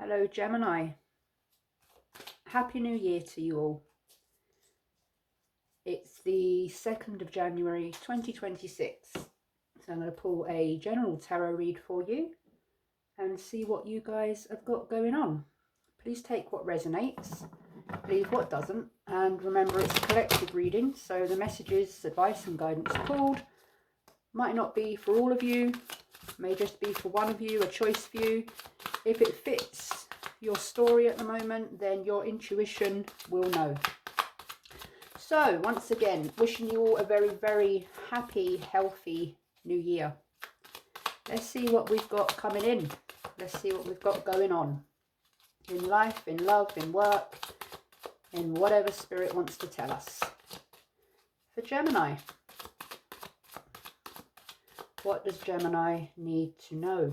Hello Gemini, Happy New Year to you all. It's the 2nd of January 2026, so I'm going to pull a general tarot read for you and see what you guys have got going on. Please take what resonates, leave what doesn't, and remember it's a collective reading, so the messages, advice and guidance pulled might not be for all of you, may just be for one of you, a choice for you. If it fits your story at the moment, then your intuition will know. So once again, wishing you all a very, very happy, healthy new year. Let's see what we've got coming in. Let's see what we've got going on in life, in love, in work, in whatever spirit wants to tell us. For Gemini, what does Gemini need to know?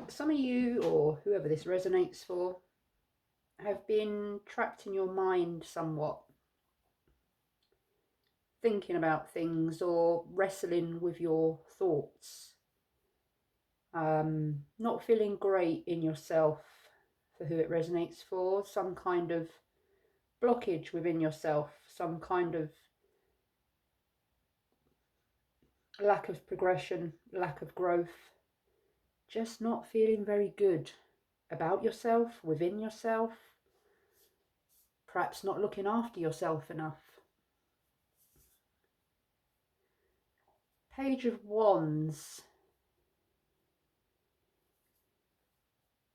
Some of you, or whoever this resonates for, have been trapped in your mind somewhat, thinking about things or wrestling with your thoughts, not feeling great in yourself, for who it resonates for, some kind of blockage within yourself, some kind of lack of progression, lack of growth, just not feeling very good about yourself, within yourself, perhaps not looking after yourself enough. Page of Wands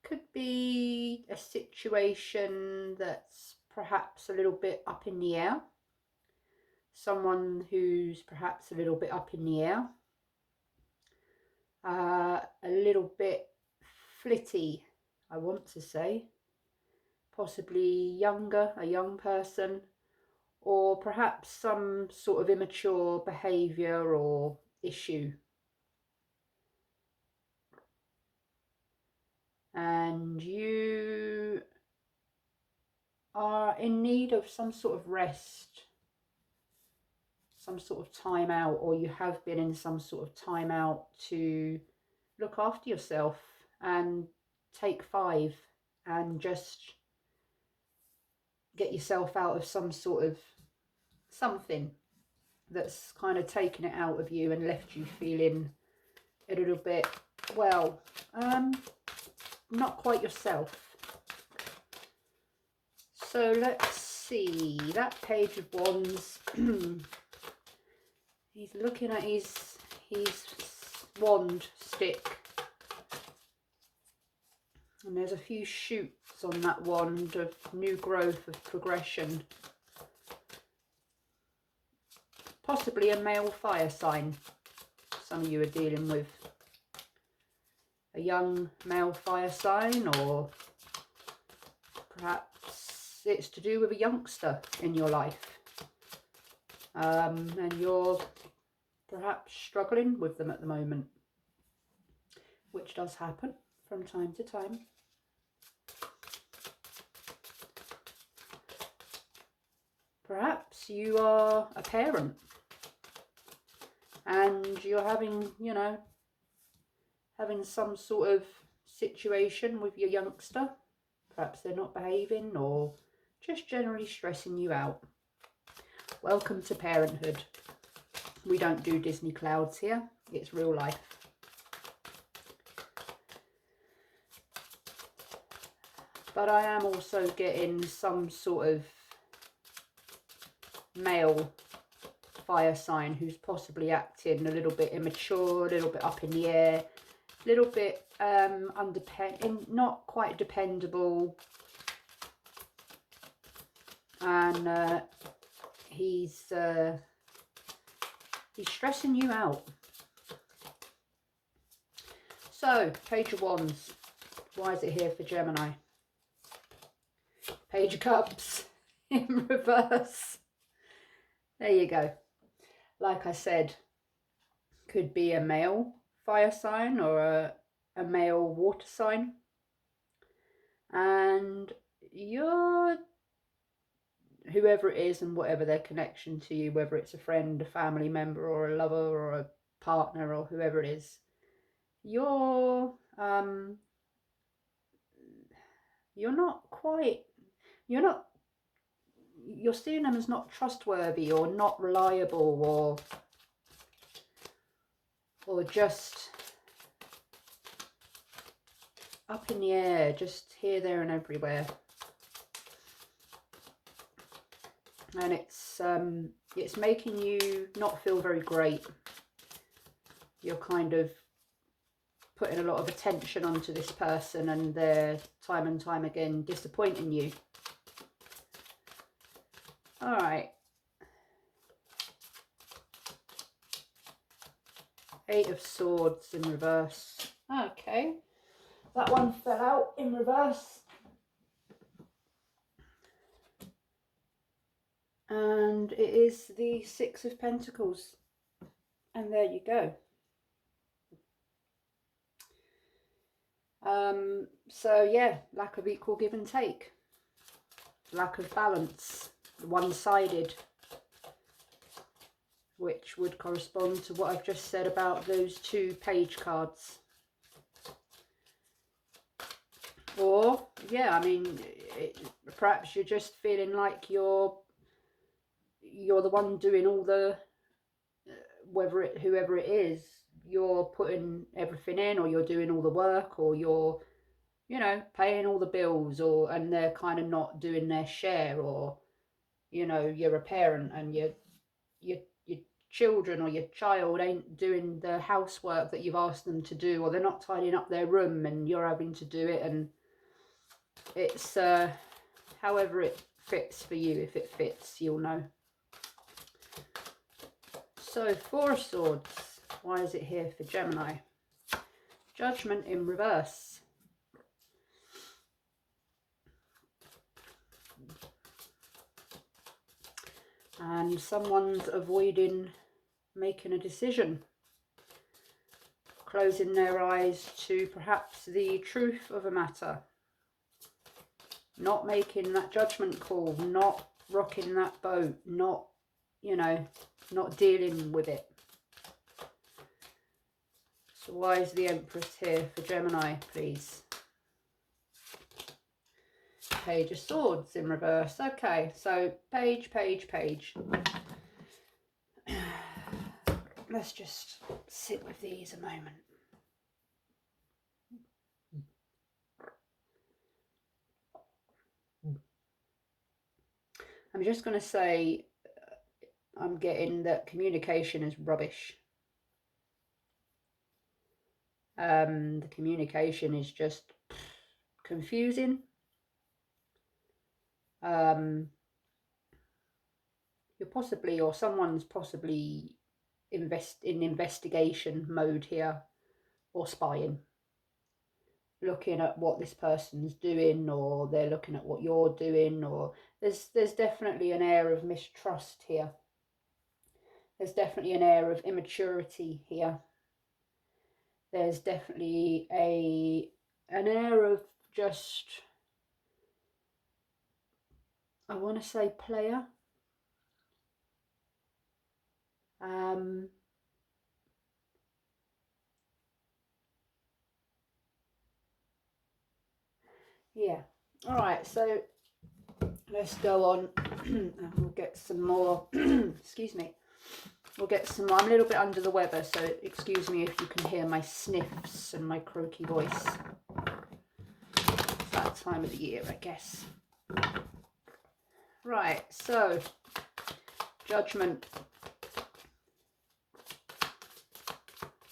could be a situation that's perhaps a little bit up in the air. Someone who's perhaps a little bit up in the air. A little bit flitty, I want to say. Possibly younger, a young person. Or perhaps some sort of immature behaviour or issue. And you are in need of some sort of rest, some sort of time out, or you have been in some sort of time out to look after yourself and take 5 and just get yourself out of some sort of something that's kind of taken it out of you and left you feeling a little bit, well, not quite yourself. So let's see, that Page of Wands, he's looking at his wand stick, and there's a few shoots on that wand of new growth, of progression. Possibly a male fire sign some of you are dealing with. A young male fire sign, or perhaps it's to do with a youngster in your life. And you're perhaps struggling with them at the moment, which does happen from time to time. Perhaps you are a parent and you're having, having some sort of situation with your youngster. Perhaps they're not behaving or just generally stressing you out. Welcome to parenthood. We don't do Disney clouds here. It's real life. But I am also getting some sort of male fire sign who's possibly acting a little bit immature, a little bit up in the air, a little bit not quite dependable, and he's stressing you out. So, Page of Wands, why is it here for Gemini? Page of Cups in reverse. There you go. like I said, could be a male fire sign or a male water sign. And you're, whoever it is and whatever their connection to you, whether it's a friend, a family member, or a lover, or a partner, or whoever it is, you're not quite, you're seeing them as not trustworthy or not reliable, or just up in the air, just here, there and everywhere. And it's making you not feel very great. You're kind of putting a lot of attention onto this person, and they're time and time again disappointing you. All right. 8 of Swords in reverse. Okay. That one fell out in reverse. And it is the 6 of Pentacles. And there you go. So yeah, lack of equal give and take. Lack of balance. One-sided. Which would correspond to what I've just said about those 2 page cards. Or, yeah, I mean, perhaps you're just feeling like you're the one doing all the, whoever it is, you're putting everything in, or you're doing all the work, or you're, you know, paying all the bills, and they're kind of not doing their share, or, you know, you're a parent and your children or your child ain't doing the housework that you've asked them to do, or they're not tidying up their room and you're having to do it. And it's however it fits for you. If it fits, you'll know. So 4 of Swords, why is it here for Gemini? Judgment in reverse. And someone's avoiding making a decision, closing their eyes to perhaps the truth of a matter, not making that judgment call, not rocking that boat, not, you know, not dealing with it. So why is the Empress here for Gemini, please? Page of Swords in reverse. Okay, so page. Let's just sit with these a moment. I'm just going to say I'm getting that communication is rubbish. The communication is just confusing. You're possibly, or someone's possibly in investigation mode here, or spying, looking at what this person's doing, or they're looking at what you're doing, or there's definitely an air of mistrust here. There's definitely an air of immaturity here. There's definitely an air of just, I want to say player. Yeah. All right, so let's go on and we'll get some more, excuse me, we'll get some more. I'm a little bit under the weather, so excuse me if you can hear my sniffs and my croaky voice. It's that time of the year, I guess. Right, so Judgment.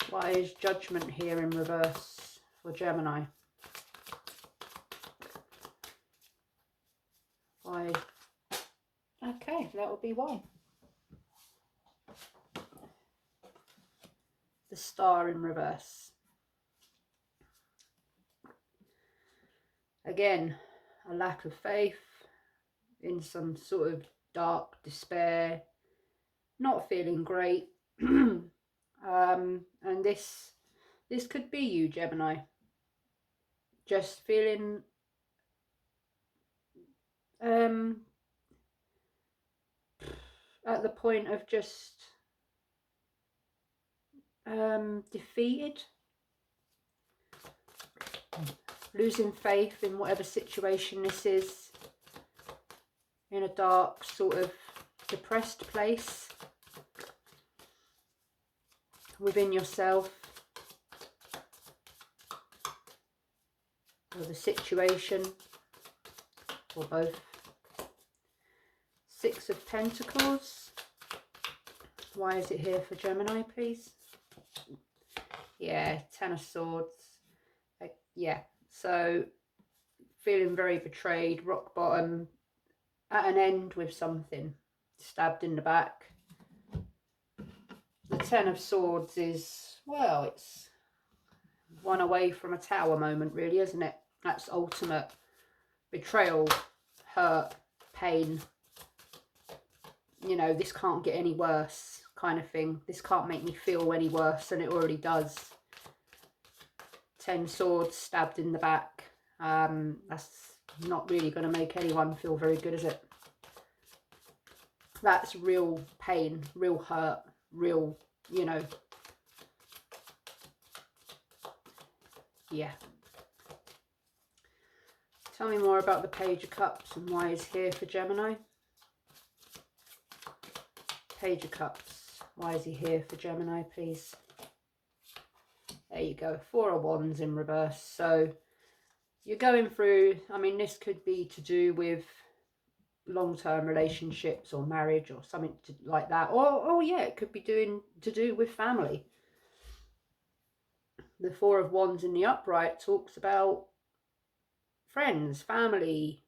Why is Judgment here in reverse for Gemini? Why? Okay, that would be why. The Star in reverse. Again, a lack of faith, in some sort of dark despair, not feeling great. And this could be you, Gemini. Just feeling at the point of just defeated, losing faith in whatever situation this is, in a dark, sort of depressed place within yourself, or the situation, or both. Six of Pentacles. Why is it here for Gemini, please? Yeah, Ten of Swords. Yeah, so feeling very betrayed, rock bottom, at an end with something, stabbed in the back. The Ten of Swords is, well, it's one away from a tower moment, really, isn't it? That's ultimate betrayal, hurt, pain. You know, this can't get any worse kind of thing. This can't make me feel any worse than it already does. 10 swords, stabbed in the back. That's not really going to make anyone feel very good, is it? That's real pain, real hurt, real, you know. Yeah. Tell me more about the Page of Cups and why it's here for Gemini. Page of Cups. Why is he here for Gemini, please? There you go. Four of Wands in reverse. So you're going through, I mean, this could be to do with long-term relationships or marriage or something like that. Or yeah, it could be to do with family. The Four of Wands in the upright talks about friends, family,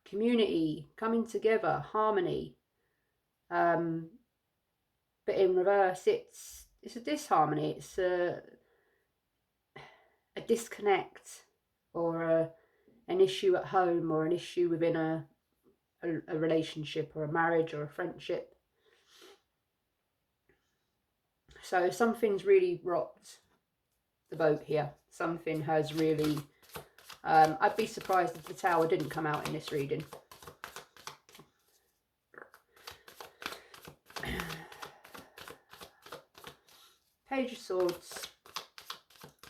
community, coming together, harmony. But in reverse, it's a disharmony. It's a disconnect, or an issue at home, or an issue within a relationship, or a marriage, or a friendship. So something's really rocked the boat here. Something has really... I'd be surprised if the Tower didn't come out in this reading. Page of Swords.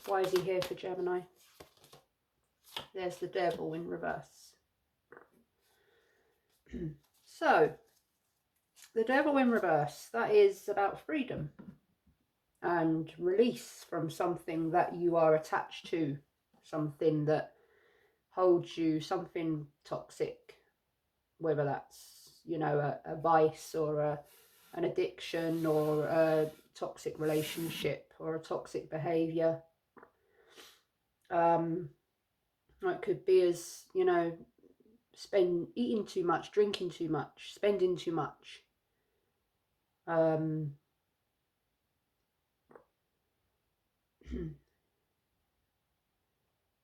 Why is he here for Gemini? There's the Devil in reverse. So, the Devil in reverse, that is about freedom and release from something that you are attached to, something that holds you, something toxic, whether that's, you know, a vice, or an addiction, or a toxic relationship, or a toxic behaviour. It could be as, you know, eating too much, drinking too much, spending too much.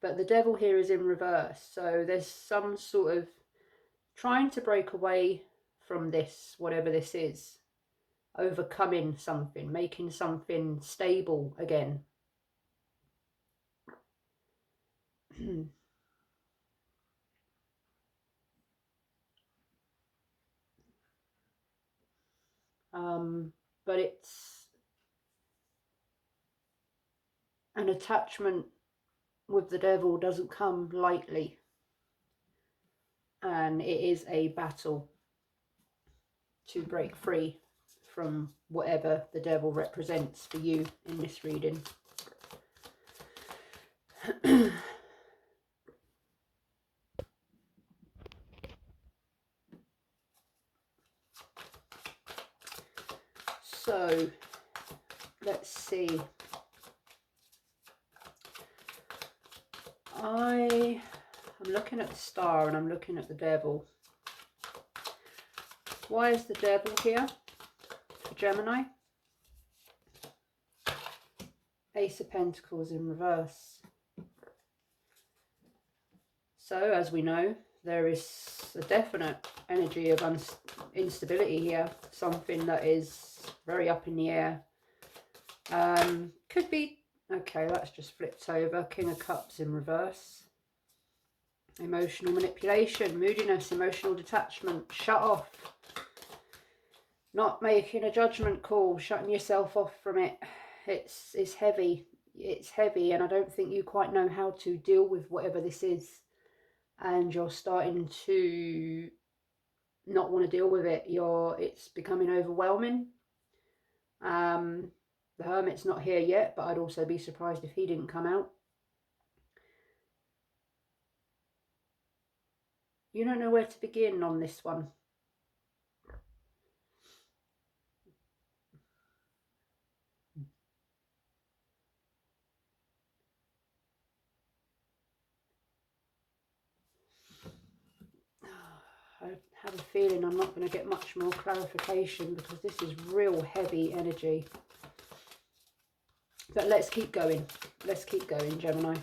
But the Devil here is in reverse, so there's some sort of trying to break away from this, whatever this is, overcoming something, making something stable again. But it's an attachment with the Devil doesn't come lightly, and it is a battle to break free from whatever the Devil represents for you in this reading. So let's see. I'm looking at the Star and I'm looking at the Devil. Why is the Devil here for Gemini? Ace of Pentacles in reverse. So, as we know, there is a definite energy of instability here. Something that is very up in the air. Could be, okay, that's just flipped over. King of Cups in reverse. Emotional manipulation, moodiness, emotional detachment, shut off. Not making a judgment call, shutting yourself off from it. It's heavy. It's heavy, and I don't think you quite know how to deal with whatever this is. And you're starting to not want to deal with it. It's becoming overwhelming. The Hermit's not here yet, but I'd also be surprised if he didn't come out. You don't know where to begin on this one. I have a feeling I'm not going to get much more clarification because this is real heavy energy. But let's keep going. Let's keep going, Gemini.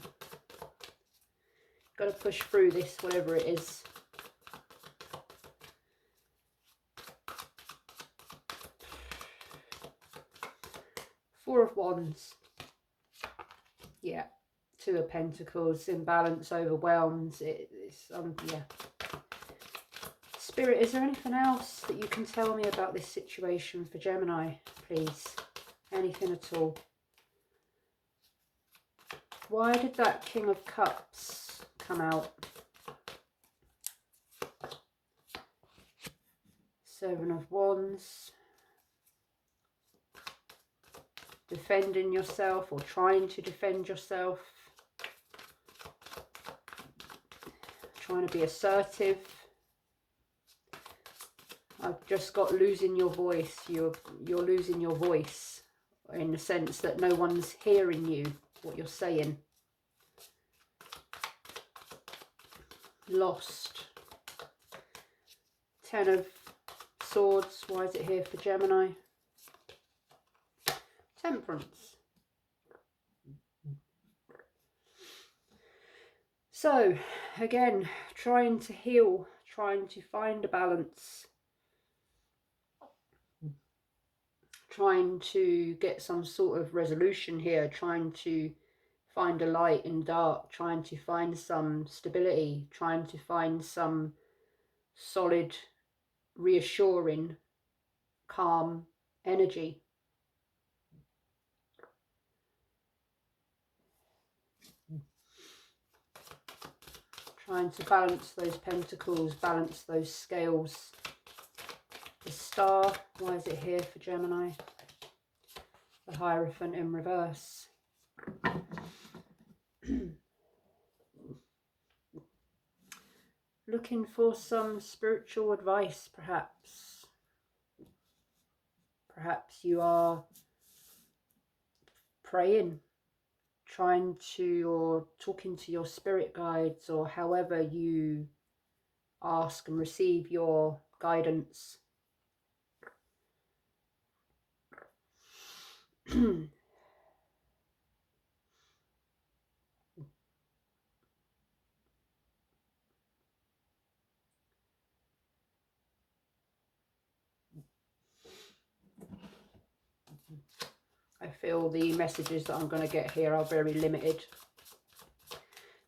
Got to push through this, whatever it is. Four of Wands. Yeah. Two of Pentacles. Imbalance, overwhelmed. Yeah. Spirit, is there anything else that you can tell me about this situation for Gemini, please? Anything at all? Why did that King of Cups come out? Seven of Wands. Defending yourself or trying to defend yourself. Trying to be assertive. I've just got losing your voice. You're losing your voice in the sense that no one's hearing you, what you're saying. Lost. Ten of Swords. Why is it here for Gemini? Temperance. So, again, trying to heal, trying to find a balance. Trying to get some sort of resolution here, trying to find a light in dark, trying to find some stability, trying to find some solid, reassuring, calm energy. Trying to balance those pentacles, balance those scales. The Star, why is it here for Gemini? The Hierophant in reverse. Looking for some spiritual advice, perhaps. Perhaps you are praying, trying to, or talking to your spirit guides, or however you ask and receive your guidance. I feel the messages that I'm going to get here are very limited.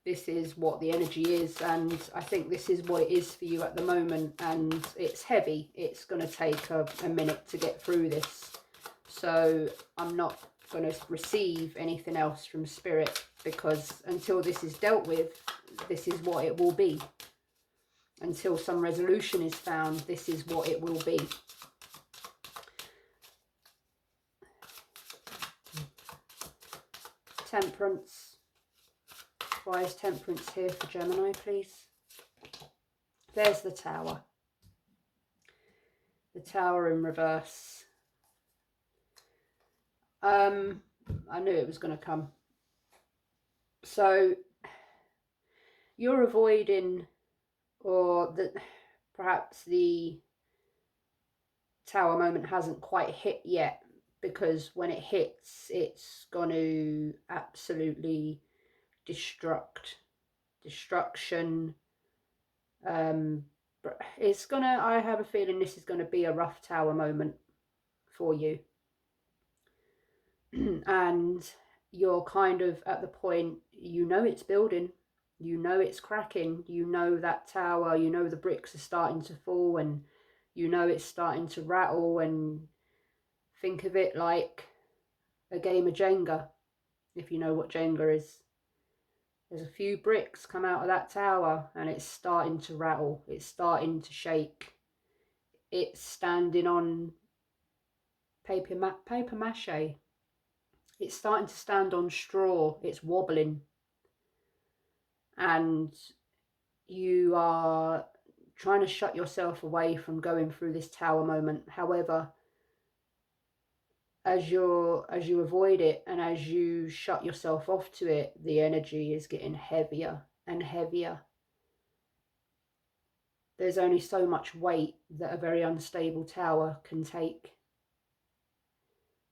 This is what the energy is, and I think this is what it is for you at the moment, and it's heavy. It's going to take a minute to get through this. So I'm not going to receive anything else from Spirit, because until this is dealt with, this is what it will be. Until some resolution is found, this is what it will be. Temperance. Why is Temperance here for Gemini, please? There's the Tower. The Tower in reverse. I knew it was going to come. So you're avoiding, or that perhaps the Tower moment hasn't quite hit yet, because when it hits, it's going to absolutely destruction, But it's gonna, I have a feeling this is going to be a rough tower moment for you. And you're kind of at the point, you know it's building, you know it's cracking, you know that tower, you know the bricks are starting to fall, and you know it's starting to rattle, and think of it like a game of Jenga, if you know what Jenga is. There's a few bricks come out of that tower and it's starting to rattle, it's starting to shake, it's standing on paper mache, it's starting to stand on straw, it's wobbling, and you are trying to shut yourself away from going through this tower moment. However, as you avoid it and as you shut yourself off to it, the energy is getting heavier and heavier. There's only so much weight that a very unstable tower can take.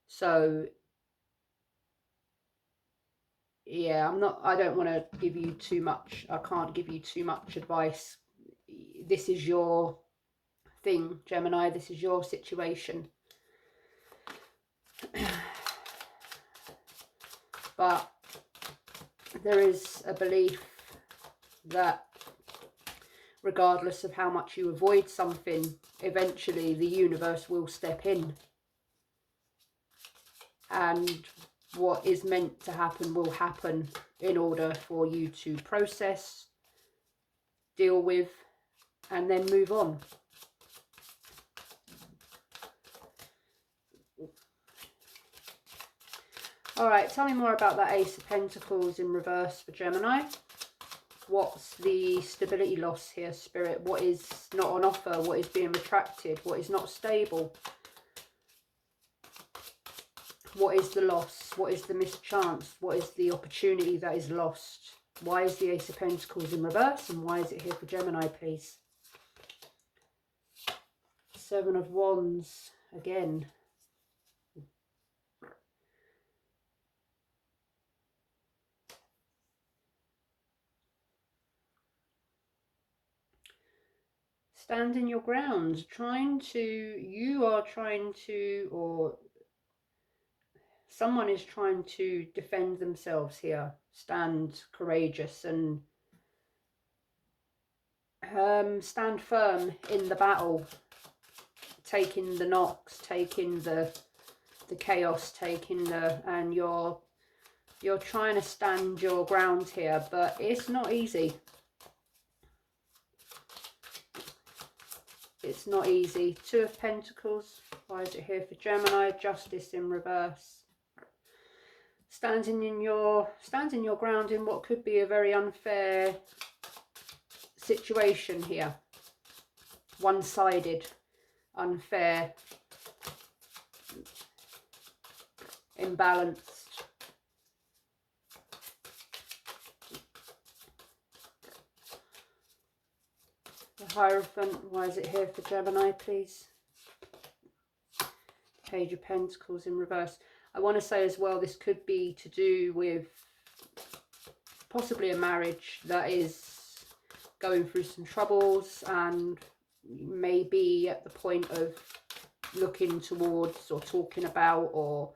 So yeah, I don't want to give you too much, I can't give you too much advice. This is your thing, Gemini, this is your situation. But there is a belief that regardless of how much you avoid something, eventually the universe will step in. And what is meant to happen will happen in order for you to process, deal with, and then move on. All right, tell me more about that Ace of Pentacles in reverse for Gemini. What's the stability loss here, Spirit? What is not on offer? What is being retracted? What is not stable? What is the loss? What is the mischance? What is the opportunity that is lost? Why is the Ace of Pentacles in reverse, and why is it here for Gemini, please? Seven of Wands again. Standing your ground, you are trying to, or someone is trying to defend themselves here, stand courageous and stand firm in the battle, taking the knocks, taking the chaos, and you're trying to stand your ground here, but it's not easy. It's not easy. Two of Pentacles. Why is it here for Gemini? Justice in reverse. Standing your ground in what could be a very unfair situation here. One-sided, unfair, imbalanced. The Hierophant, why is it here for Gemini, please? Page of Pentacles in reverse. I want to say as well, this could be to do with possibly a marriage that is going through some troubles and maybe at the point of looking towards or talking about or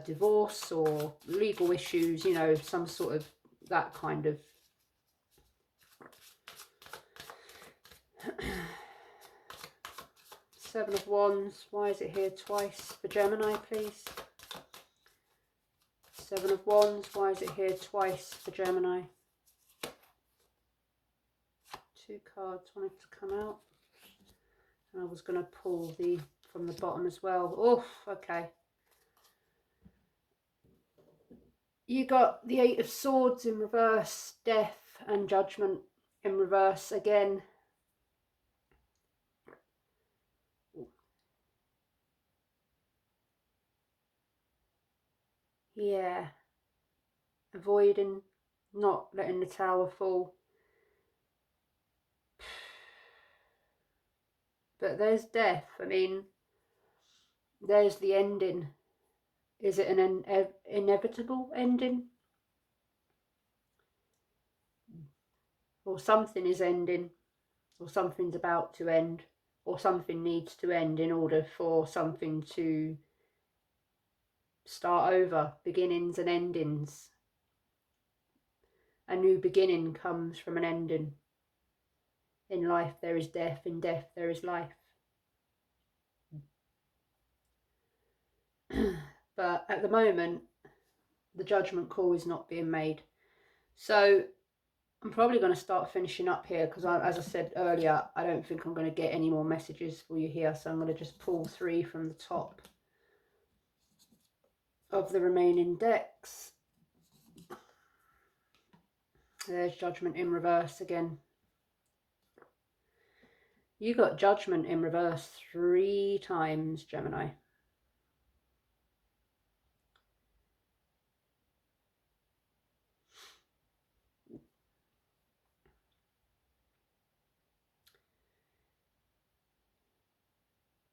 divorce or legal issues, you know, some sort of that kind of Seven of Wands, why is it here twice for Gemini, please? Seven of Wands, why is it here twice for Gemini? Two cards wanted to come out. And I was going to pull from the bottom as well. Oh, okay. You got the Eight of Swords in reverse, Death and Judgment in reverse again. Yeah, avoiding, not letting the tower fall. But there's death. I mean, there's the ending. Is it an inevitable ending? Or something is ending. or something's about to end, or something needs to end in order for something to start over. Beginnings and endings. A new beginning comes from an ending. In life there is death, in death there is life. But at the moment, the judgment call is not being made. So I'm probably going to start finishing up here because, as I said earlier, I don't think I'm going to get any more messages for you here. So I'm going to just pull 3 from the top of the remaining decks. There's Judgment in reverse again. You got Judgment in reverse 3 times, Gemini.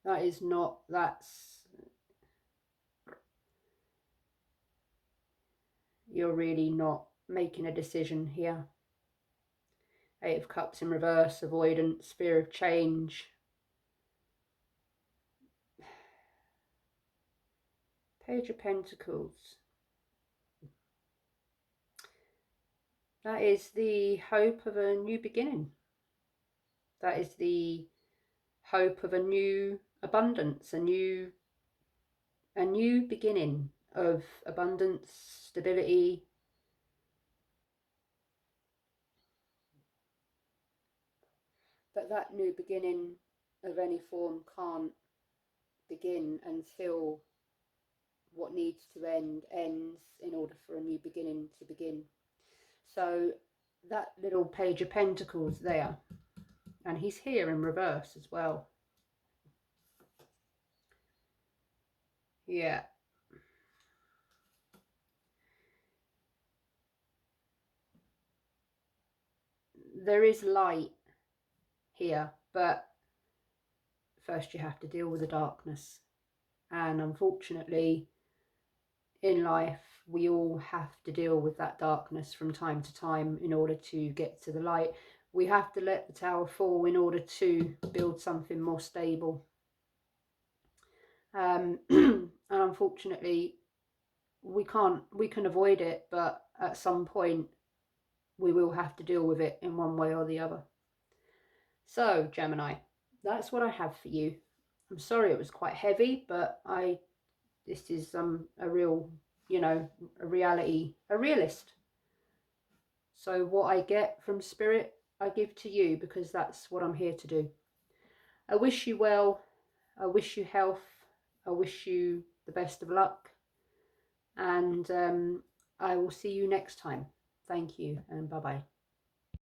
That is not, you're really not making a decision here. 8 of Cups in reverse, avoidance, fear of change. Page of Pentacles. That is the hope of a new beginning. That is the hope of a new abundance, a new beginning of abundance, stability. But that new beginning of any form can't begin until what needs to end ends in order for a new beginning to begin. So that little Page of Pentacles there, and he's here in reverse as well. Yeah. There is light here, but first you have to deal with the darkness. And unfortunately, in life, we all have to deal with that darkness from time to time in order to get to the light. We have to let the tower fall in order to build something more stable. And unfortunately, we can avoid it, but at some point we will have to deal with it in one way or the other. So, Gemini, that's what I have for you. I'm sorry it was quite heavy, but this is a real, a realist. So what I get from Spirit, I give to you because that's what I'm here to do. I wish you well. I wish you health. I wish you the best of luck. And I will see you next time. Thank you and bye-bye.